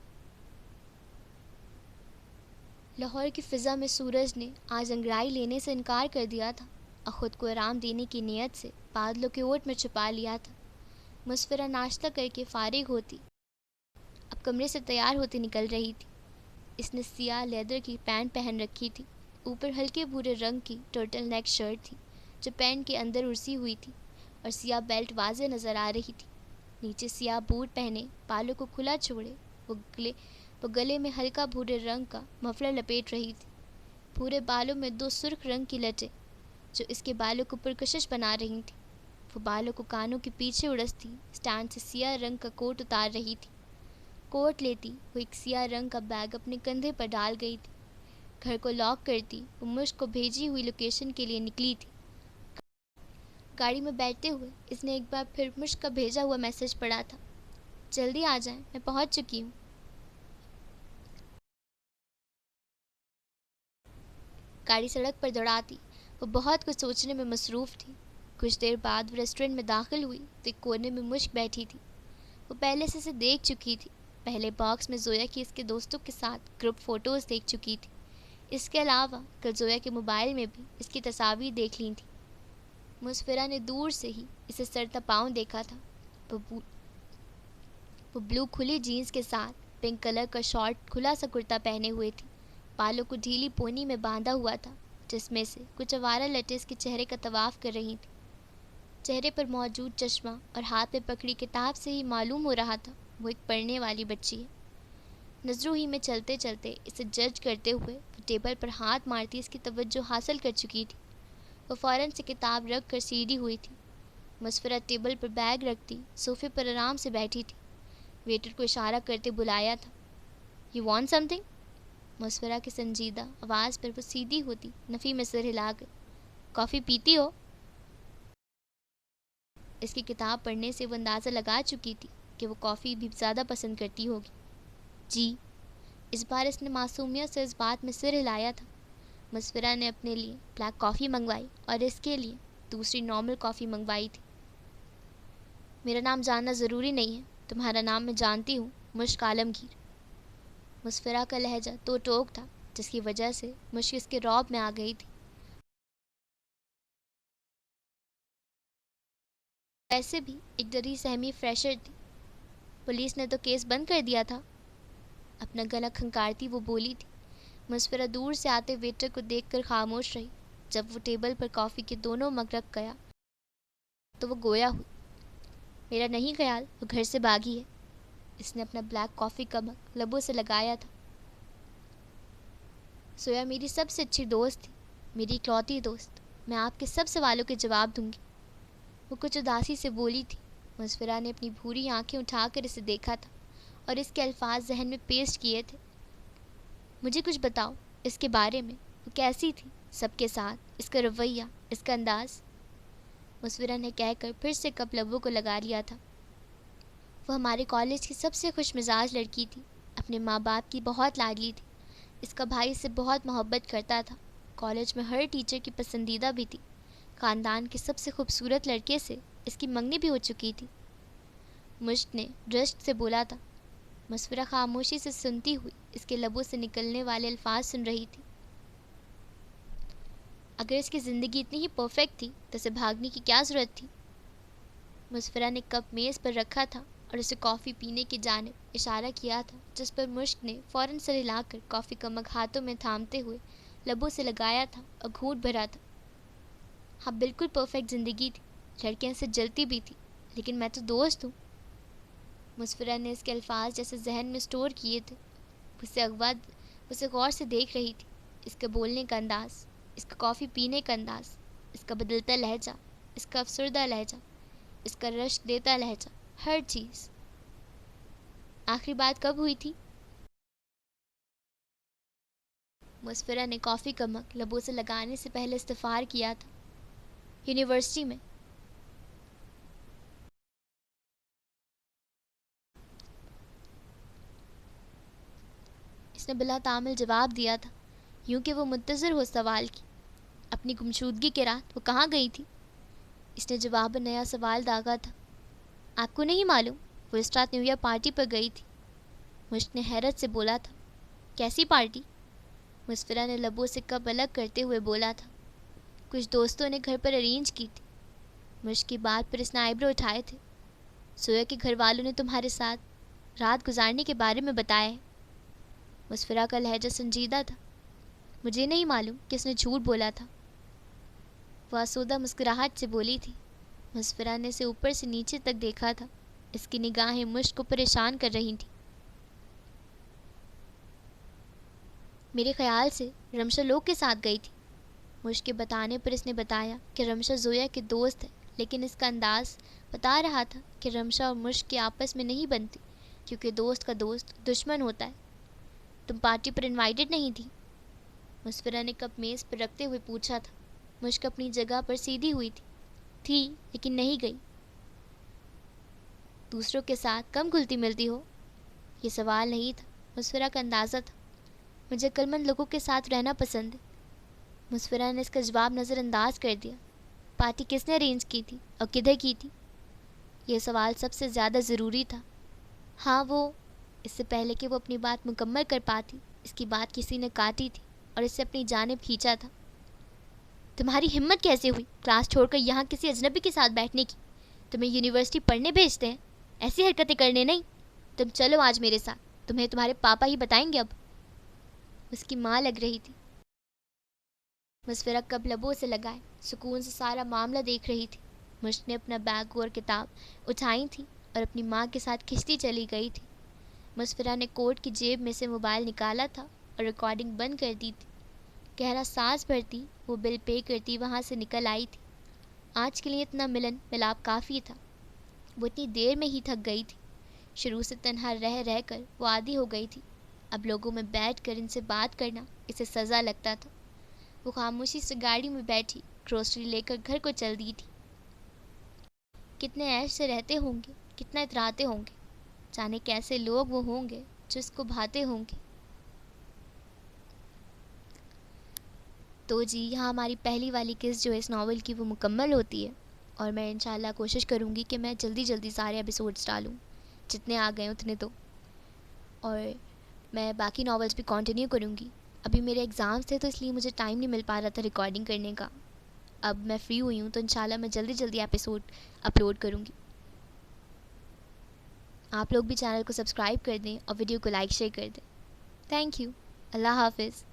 لاہور کی فضا میں سورج نے آج انگڑائی لینے سے انکار کر دیا تھا اور خود کو آرام دینے کی نیت سے بادلوں کے اوٹ میں چھپا لیا تھا۔ مسفرہ ناشتہ کر کے فارغ ہوتی اب کمرے سے تیار ہوتی نکل رہی تھی۔ اس نے سیاہ لیدر کی پینٹ پہن رکھی تھی، اوپر ہلکے بھورے رنگ کی ٹرٹل نیک شرٹ تھی جو پینٹ کے اندر ارسی ہوئی تھی اور سیاہ بیلٹ واضح نظر آ رہی تھی۔ نیچے سیاہ بوٹ پہنے، بالوں کو کھلا چھوڑے وہ گلے میں ہلکا بھورے رنگ کا مفلر لپیٹ رہی تھی۔ پورے بالوں میں 2 سرخ رنگ کی لٹیں جو اس کے بالوں کو پرکشش بنا رہی تھیں۔ وہ بالوں کو کانوں کے پیچھے اڑستی اسٹینڈ سے سیاہ رنگ کا کوٹ اتار رہی تھی۔ کوٹ لیتی وہ ایک سیاہ رنگ کا بیگ اپنے کندھے پر ڈال گئی تھی۔ گھر کو لاک کرتی وہ مشک کو بھیجی ہوئی لوکیشن کے لیے نکلی تھی۔ گاڑی میں بیٹھتے ہوئے اس نے ایک بار پھر مشک کا بھیجا ہوا میسج پڑھا تھا، جلدی آ جائیں، میں پہنچ چکی ہوں۔ گاڑی سڑک پر دوڑاتی وہ بہت کچھ سوچنے میں مصروف تھی۔ کچھ دیر بعد وہ ریسٹورنٹ میں داخل ہوئی تو ایک کونے میں مشک بیٹھی تھی۔ وہ پہلے سے اسے دیکھ چکی تھی۔ پہلے باکس میں زویا کی اس کے دوستوں کے ساتھ گروپ فوٹوز دیکھ چکی تھی۔ اس کے علاوہ کل زویا کے موبائل میں بھی اس کی تصاویر دیکھ لی تھیں۔ مسفرہ نے دور سے ہی اسے سر تا پاؤں دیکھا تھا۔ وہ بلو کھلی جینس کے ساتھ پنک کلر کا شارٹ کھلا سا کرتا پہنے ہوئے تھی، بالوں کو ڈھیلی پونی میں باندھا ہوا تھا جس میں سے کچھ آوارہ لٹیں اس کے چہرے کا طواف کر رہی تھیں۔ چہرے پر موجود چشمہ اور ہاتھ میں پکڑی کتاب سے ہی معلوم ہو رہا تھا وہ ایک پڑھنے والی بچی ہے۔ نظروں ہی میں چلتے چلتے اسے جج کرتے ہوئے وہ ٹیبل پر ہاتھ مارتی اس کی توجہ حاصل کر چکی تھی۔ وہ فوراً سے کتاب رکھ کر سیدھی ہوئی تھی۔ مسفرہ ٹیبل پر بیگ رکھتی صوفے پر آرام سے بیٹھی تھی۔ ویٹر کو اشارہ کرتے بلایا تھا، "یو وانٹ سم تھنگ؟" مسفرہ کی سنجیدہ آواز پر وہ سیدھی ہوتی نفی میں سر ہلا گئی۔ "کافی پیتی ہو؟" اس کی کتاب پڑھنے سے وہ اندازہ لگا چکی تھی کہ وہ کافی بھی زیادہ پسند کرتی ہوگی۔ "جی۔" اس بار اس نے معصومیت سے اس بات میں سر ہلایا تھا۔ مسفرہ نے اپنے لیے بلیک کافی منگوائی اور اس کے لیے دوسری نارمل کافی منگوائی تھی۔ "میرا نام جاننا ضروری نہیں ہے، تمہارا نام میں جانتی ہوں، مشک عالمگیر۔" مسفرہ کا لہجہ تو ٹوک تھا جس کی وجہ سے مشک اس کے رعب میں آ گئی تھی۔ ویسے بھی ایک ڈری سہمی فریشر تھی۔ "پولیس نے تو کیس بند کر دیا تھا۔" اپنا گلا کھنکارتی وہ بولی تھی۔ مسفرہ دور سے آتے ویٹر کو دیکھ کر خاموش رہی۔ جب وہ ٹیبل پر کافی کے دونوں مگ رکھ گیا تو وہ گویا ہوئی۔ "میرا نہیں خیال وہ گھر سے بھاگی ہے۔" اس نے اپنا بلیک کافی کا مگ لبوں سے لگایا تھا۔ "سویا میری سب سے اچھی دوست تھی، میری اکلوتی دوست، میں آپ کے سب سوالوں کے جواب دوں گی۔" وہ کچھ اداسی سے بولی تھی۔ مسفرہ نے اپنی بھوری آنکھیں اٹھا کر اسے دیکھا تھا اور اس کے الفاظ ذہن میں پیش کیے تھے۔ "مجھے کچھ بتاؤ اس کے بارے میں، وہ کیسی تھی سب کے ساتھ، اس کا رویہ، اس کا انداز۔" مسفرہ نے کہہ کر پھر سے کپ لبوں کو لگا لیا تھا۔ "وہ ہمارے کالج کی سب سے خوش مزاج لڑکی تھی، اپنے ماں باپ کی بہت لاڈلی تھی، اس کا بھائی سے بہت محبت کرتا تھا، کالج میں ہر ٹیچر کی پسندیدہ بھی تھی، خاندان کے سب سے خوبصورت لڑکے سے اس کی منگنی بھی ہو چکی تھی۔" مشک نے رشک سے بولا تھا۔ مسفرہ خاموشی سے سنتی ہوئی اس کے لبوں سے نکلنے والے الفاظ سن رہی تھی۔ "اگر اس کی زندگی اتنی ہی پرفیکٹ تھی تو اسے بھاگنے کی کیا ضرورت تھی؟" مسفرہ نے کپ میز پر رکھا تھا اور اسے کافی پینے کی جانب اشارہ کیا تھا جس پر مشک نے فوراً سر ہلا کر کافی کا مگ ہاتھوں میں تھامتے ہوئے لبوں سے لگایا تھا اور گھونٹ بھرا تھا۔ "ہاں بالکل پرفیکٹ زندگی تھی، لڑکیاں سے جلتی بھی تھی، لیکن میں تو دوست ہوں۔" مسفرہ نے اس کے الفاظ جیسے ذہن میں سٹور کیے تھے۔ اسے غور سے دیکھ رہی تھی، اس کا بولنے کا انداز، اس کا کافی پینے کا انداز، اس کا بدلتا لہجہ، اس کا افسردہ لہجہ، اس کا رشک دیتا لہجہ، ہر چیز۔ "آخری بات کب ہوئی تھی؟" مسفرہ نے کافی کا مگ لبوں سے لگانے سے پہلے استغفار کیا تھا۔ یونیورسٹی میں اس نے بلا تعامل جواب دیا تھا، یوں کہ وہ منتظر ہو سوال کی۔ اپنی گمشدگی کے رات وہ کہاں گئی تھی؟ اس نے جواب نیا سوال داغا تھا۔ آپ کو نہیں معلوم؟ وہ اس رات نیو ایئر پارٹی پر گئی تھی۔ مشک نے حیرت سے بولا تھا۔ کیسی پارٹی؟ مسفرہ نے لبوں سے کپ الگ کرتے ہوئے بولا تھا۔ کچھ دوستوں نے گھر پر ارینج کی تھی۔ مشک کی بات پر اس نے آئیبرو اٹھائے تھے۔ سویا کہ گھر والوں نے تمہارے ساتھ رات گزارنے کے بارے میں بتایا ہے۔ مسفرہ کا لہجہ سنجیدہ تھا۔ مجھے نہیں معلوم کہ اس نے جھوٹ بولا تھا۔ وہ آسودہ مسکراہٹ سے بولی تھی۔ مسفرہ نے اسے اوپر سے نیچے تک دیکھا تھا۔ اس کی نگاہیں مشک کو پریشان کر رہی تھیں۔ میرے خیال سے رمشا لوگ کے ساتھ گئی تھی۔ مشک کے بتانے پر اس نے بتایا کہ رمشا زویا کے دوست ہے، لیکن اس کا انداز بتا رہا تھا کہ رمشا اور مشک کے آپس میں نہیں بنتی، کیونکہ دوست کا دوست دشمن ہوتا ہے۔ تم پارٹی پر انوائٹڈ نہیں تھی؟ مسفرہ نے کپ میز پر رکھتے ہوئے پوچھا تھا۔ مشک اپنی جگہ پر سیدھی ہوئی تھی لیکن نہیں گئی۔ دوسروں کے ساتھ کم گھلتی ملتی ہو؟ یہ سوال نہیں تھا، مسفرہ کا اندازہ تھا۔ مجھے عقلمند لوگوں کے ساتھ رہنا پسند ہے۔ مسفرہ نے اس کا جواب نظر انداز کر دیا۔ پارٹی کس نے ارینج کی تھی اور کدھر کی تھی؟ یہ سوال سب سے زیادہ ضروری تھا۔ ہاں وہ، اس سے پہلے کہ وہ اپنی بات مکمل کر پاتی، اس کی بات کسی نے کاٹی تھی اور اسے اپنی جانب کھینچا تھا۔ تمہاری ہمت کیسے ہوئی کلاس چھوڑ کر یہاں کسی اجنبی کے ساتھ بیٹھنے کی؟ تمہیں یونیورسٹی پڑھنے بھیجتے ہیں، ایسی حرکتیں کرنے نہیں۔ تم چلو آج میرے ساتھ، تمہیں تمہارے پاپا ہی بتائیں گے۔ اب اس کی ماں لگ رہی تھی۔ مسفرہ کب لبوں سے لگائے سکون سے سارا معاملہ دیکھ رہی تھی۔ مشک نے اپنا بیگ اور کتاب اٹھائی تھی اور اپنی ماں کے ساتھ کھنچتی چلی گئی تھی۔ مسفرہ نے کوٹ کی جیب میں سے موبائل نکالا تھا اور ریکارڈنگ بند کر دی تھی۔ گہرا سانس بھرتی وہ بل پے کرتی وہاں سے نکل آئی تھی۔ آج کے لیے اتنا ملن ملاپ کافی تھا۔ وہ اتنی دیر میں ہی تھک گئی تھی۔ شروع سے تنہا رہ رہ کر وہ عادی ہو گئی تھی۔ اب لوگوں میں بیٹھ کر ان سے بات کرنا اسے سزا لگتا تھا۔ وہ خاموشی سے گاڑی میں بیٹھی گروسری لے کر گھر کو چل دی تھی۔ کتنے عیش سے رہتے ہوں گے، کتنا اتراتے ہوں گے، جانے کیسے لوگ وہ ہوں گے جو اس کو بھاتے ہوں گے۔ تو جی یہاں ہماری پہلی والی قسط جو ہے اس ناول کی وہ مکمل ہوتی ہے، اور میں انشاءاللہ کوشش کروں گی کہ میں جلدی جلدی سارے ایپیسوڈز ڈالوں، جتنے آ گئے اتنے تو، اور میں باقی ناولز بھی کنٹینیو کروں گی۔ ابھی میرے ایگزامس تھے تو اس لیے مجھے ٹائم نہیں مل پا رہا تھا ریکارڈنگ کرنے کا۔ اب میں فری ہوئی ہوں تو انشاءاللہ میں جلدی جلدی ایپیسوڈ اپلوڈ کروں گی۔ آپ لوگ بھی چینل کو سبسکرائب کر دیں اور ویڈیو کو لائک شیئر کر دیں۔ Thank you. اللہ حافظ۔